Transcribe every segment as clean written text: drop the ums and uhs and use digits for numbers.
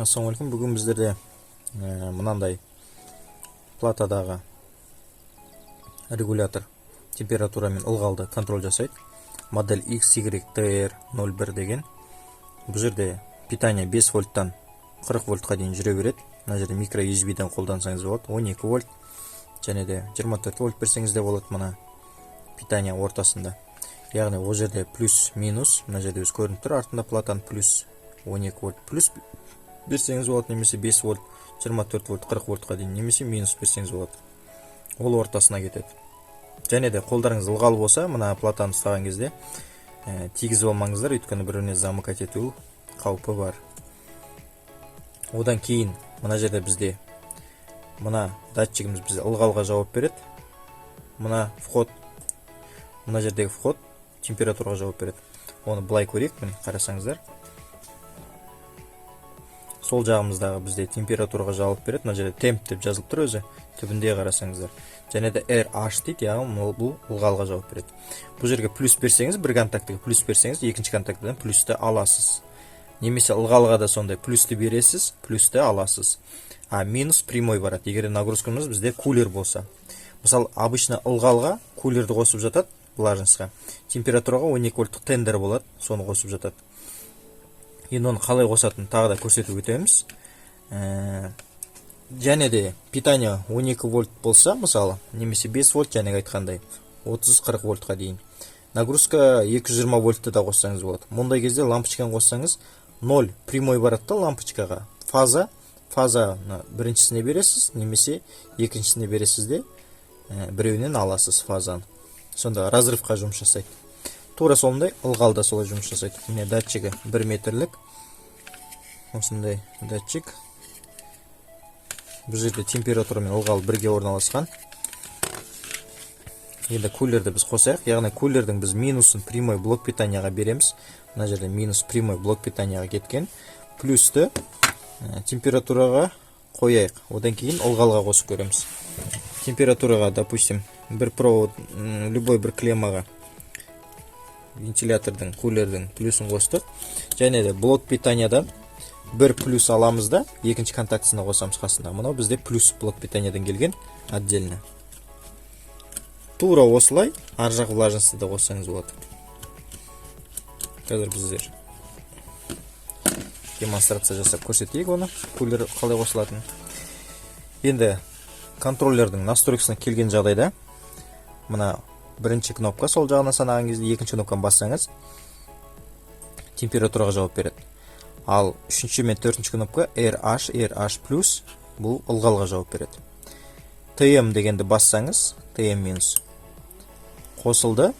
Ассалаумағалейкум. Бүгін біздерде мынандай платадағы регулятор температура мен ылғалды контроль жасайды. Модель XYTR01 деген. Бұл жерде питание 5 вольттан 40 вольтқа дейін жүре береді. Мына жерде микро USB-ден қолдансаңыз болады. 12 вольт және де 24 вольт берсеңіз де болады мына питание ортасында. Яғни ол жерде плюс-минус, мына жерде өз көрініп тұр, артында платан плюс 12 вольт плюс берсеңіз болады, немесе 5 вольт, 24 вольт, 40 вольтқа дейін, немесе минус берсеңіз болады. Ол ортасына кетеді. Және де қолдарыңыз ылғал болса, мына платаны ұстаған кезде тигізіп алмаңыздар, өйткені бір-біріне замыкать ету қаупі бар. Одан кейін мына жерде бізде мына датчигіміз бізде ылғалға жауап береді. Мына жердегі вход температураға жауап береді. Оны былай көрейік, міне қарасаңыздар. Сол жағымыздағы бізде температураға жауап береді. Мына жерде темп деп жазылып тұр өзі. Түбінде қарасаңыздар. Және де RH дейді, яғни бұл ылғалға жауап береді. Бұл жерге плюс берсеңіз, бір контактіге плюс берсеңіз, екінші контактідан плюсті аласыз. Немесе ылғалға да сондай плюсті бересіз, плюсті аласыз. А минус прямой барады. Егер нагрузкамыз бізде кулер болса. Мысалы, обычно ылғалға кулерді қосып жатады, влажностьқа. Температураға 12 вольттық тендер болады, соны қосып жатады. Енді оны қалай қосатын тағы да көрсетіп өтеміз. Және де питание 12 вольт болса, мысалы, немесе 5 вольт және айтқандай 30-40 вольтқа дейін. Нагрузка 220 вольтты да қоссаңыз болады. Мұндай кезде лампочканы қоссаңыз 0 прямой барады да лампочкаға. Фаза біріншісіне бересіз, немесе екіншісіне бересіз де біреуінен аласыз фазаны. Сонда разрывқа жұмыс жасайды. Тура сондай ылғалда солай жұмыс жасайды. Міне датчигі 1 метрлік. Осындай датчик. Бұл жерде температура мен ылғал бірге орналасқан. Енді кулерді біз қосайық. Яғни кулердің біз минусын прямой блок питанияға береміз. Мына жерде минус прямой блок питанияға кеткен. Плюсті температураға қояйық. Одан кейін ылғалға қосып көреміз. Температураға, допустим, бір провод, любой бір клеммаға вентилятордың, кулердің плюсын қостық. Және де блок питаниядан бір плюс аламыз да, екінші контактісіне қосамыз қасында. Мұнау бізде плюс блок питаниядан келген отдельно. Тура осылай аржақ влажностьты да қоссаңыз болады. Қазір біздер демонстрация жасап көрсетейік оны, кулер қалай қосылатын. Енді контроллердің настройкасына келген жағдайда мына бірінші кнопка сол жағына санаған кезде екінші кнопканы бассаңыз температураға жауап береді. Ал үшінші мен төртінші кнопка RH+, бұл ылғалға жауап береді. TM дегенді бассаңыз, TM минус қосылды.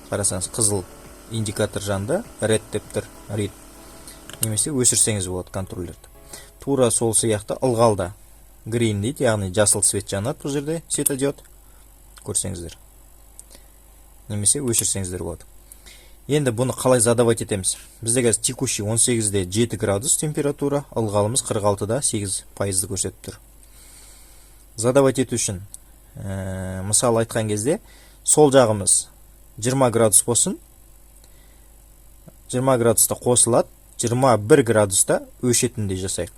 Қарасаңыз қызыл индикатор жанында red деп тұр, read. Немесе өшірсеңіз болады контроллерді. Тура сол сияқты ылғалда green дейді, яғни жасыл свет жанады бұл жерде, светодиод. Көрсеңіздер. Немесе өшірсеңіздер болады. Енді бұны қалай задавать етеміз? Бізде қазір текущий 18-де 7 градус температура, ылғалымыз 46-да 8% көрсетіп тұр. Задавать ету үшін, мысалы айтқан кезде, сол жағымыз 20 градус болсын, 20 градуста қосылады, 21 градуста өшетіндей жасайық.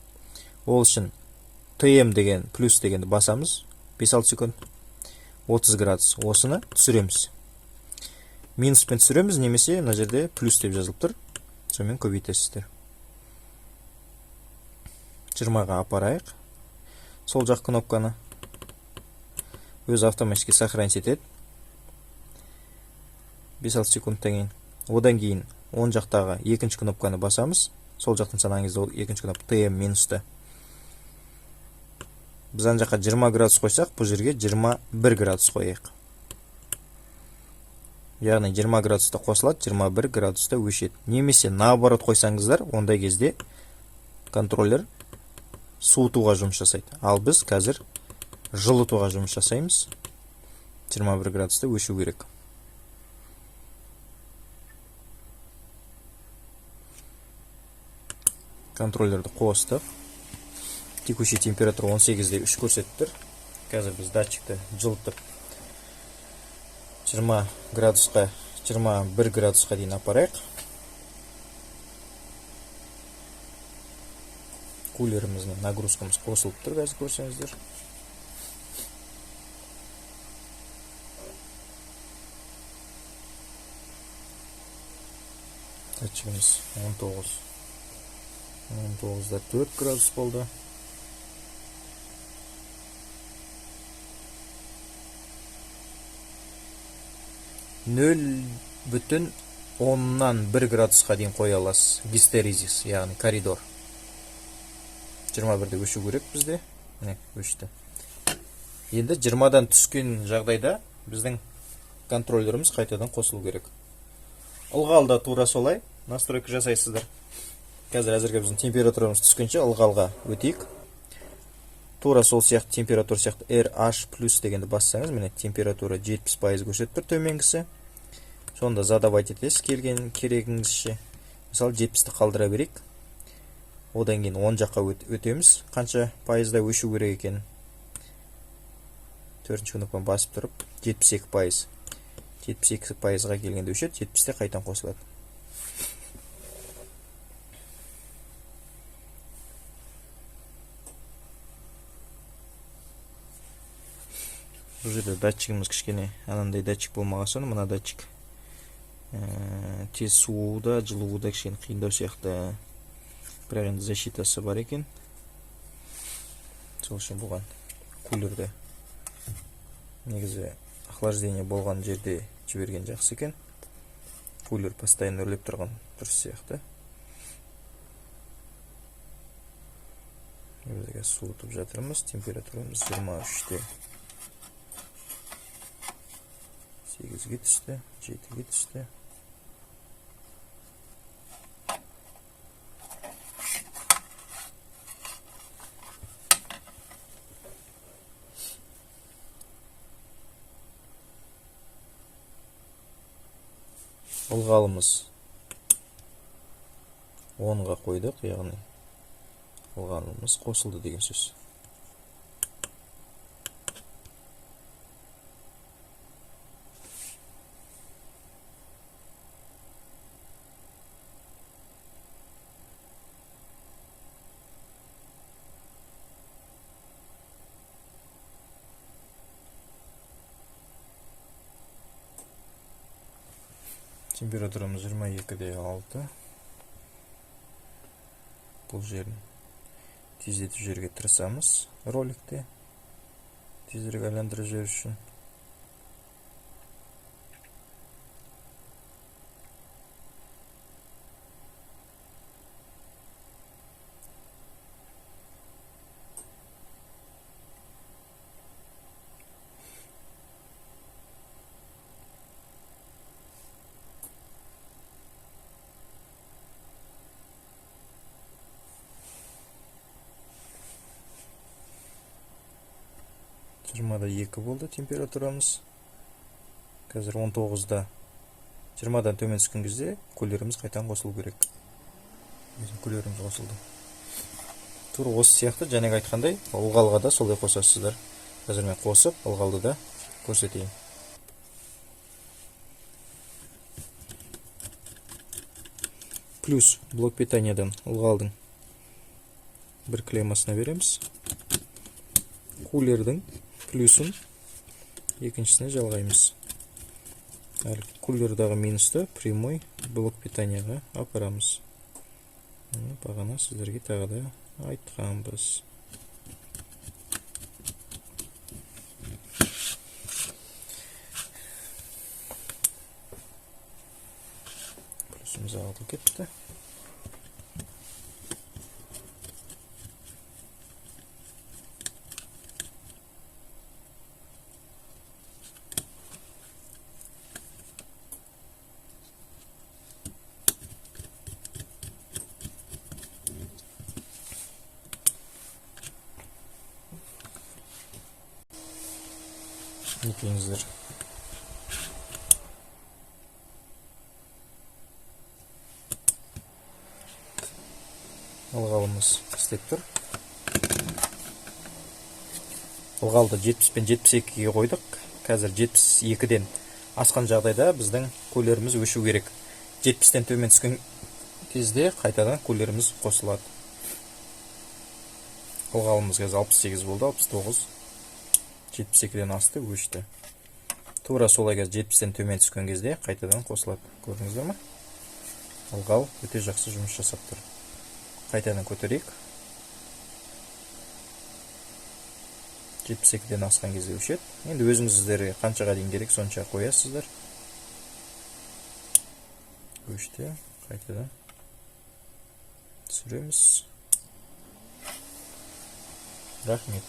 Ол үшін TM деген, плюс дегенді басамыз, 5-6 секунд, 30 градус. Осыны түсіреміз. Минуспен түсіреміз, немесе мына жерде плюс деп жазылып тұр. Сонымен көбейтесіздер. 20-ға апарайық. Сол жақ кнопканы өз автоматически сохранить етеді. 5-6 секундтан кейін. Одан кейін 10 жақтағы екінші кнопканы басамыз. Сол жақтың санаған кезде екінші кнопка TM минусты. Біз ана жаққа 20 градус қойсақ, бұл жерге 21 градус қойайық. Яғни 20 градуста қосылады, 21 градуста өшеді. Немесе наоборот қойсаңыздар, ондай кезде контроллер суытуға жұмыс жасайды. Ал біз қазір жылытуға жұмыс жасаймыз. 21 градуста өшу керек. Контроллерді қостық. Текущий температура 18-де 3 көрсетіп тұр. Қазір біз датчикті жылытып 20 градусқа, 21 градусқа дейін апарайық. кулеріміздің нагрузкамыз қосылып тұр, қазір көрсеңіздер. Датчигіміз 19-да 4 градус болды. Нөл бүтін 10-нан 1 градусқа дейін қоя аласыз. Гистерезис, яғни коридор. 21-де өшу керек бізде. Міне, өшті. Енді 20-дан түскен жағдайда біздің контроллеріміз қайтадан қосылу керек. Ылғалда тура солай настройка жасайсыздар. Қазір әзірге біздің температурамыз түскенше ылғалға өтейік. Тура сол сияқты температура сияқты RH+ дегенді бассаңыз, міне температура 70% көрсетіп тұр төменгісі. Сонда задавать етесіз келген керегіңізше. Мысалы 70-ті қалдыра берейік. Одан кейін 10 жаққа өтеміз. Қанша пайызда өшу керек екен. 4-ші кнопканы басып тұрып 72%. 72%-ға келгенде өшеді, 70-те қайтан қосылады. Бұл жерде датчигіміз кішкене анандай датчик болмаған соң, мына датчик тез сууда, жылууда кішкене қиындау сияқты. Бірақ енді защитасы бар екен. Сол үшін болған кулерде негізі охлаждение болған жерде жіберген жақсы екен. Кулер постоянно үрлеп тұрған дұрыс сияқты. Біздегі суытып жатырмыз. Температурамыз 23-те 8-ге түсті, 7-ге түсті. Ылғалымыз 10-ға қойдық, яғни ылғалымыз қосылды деген сөз. Температурамыз 22-де 6. Бұл жерін тездетіп жерге тырысамыз роликте. Тезірек айландырып жіберу үшін. Жиырмада 2 болды температурамыз. Қазір 19-да 20-дан төмен түскен кезде кулеріміз қайтан қосылу керек. Кулеріміз қосылды. Тура осы сияқты жаңағы айтқандай ылғалға да солай қосасыздар. Қазір мен қосып ылғалды да көрсетейін. Плюс блок питаниядан ылғалдың бір клеммасына береміз. Кулердің плюсын екіншісіне жалғаймыз. Кулердағы минусты прямой блок питанияға апарамыз. Бағана сіздерге тағы да айтқанбыз. Плюсымыз ағытылып кетті. Екеңіздер. Ылғалымыз істеп тұр. Ылғалды 70 пен 72-ге қойдық. Қазір 72-ден асқан жағдайда біздің кулеріміз өшу керек. 70-тен төмен түскен кезде қайтадан кулеріміз қосылады. ылғалымыз қазір 68 болды, 69, 72-ден асты, өшті. Тура солай қазір 70-тен төмен түскен кезде қайтадан қосылады. Көрдіңіздер ме? Ылғал өте жақсы жұмыс жасап тұр. Қайтадан көтерейік. 72-ден асқан кезде өшеді. Енді өзіңіздерге қаншаға дейін керек, сонша қоясыздар. Өшті. Қайтадан түсіреміз. Рахмет.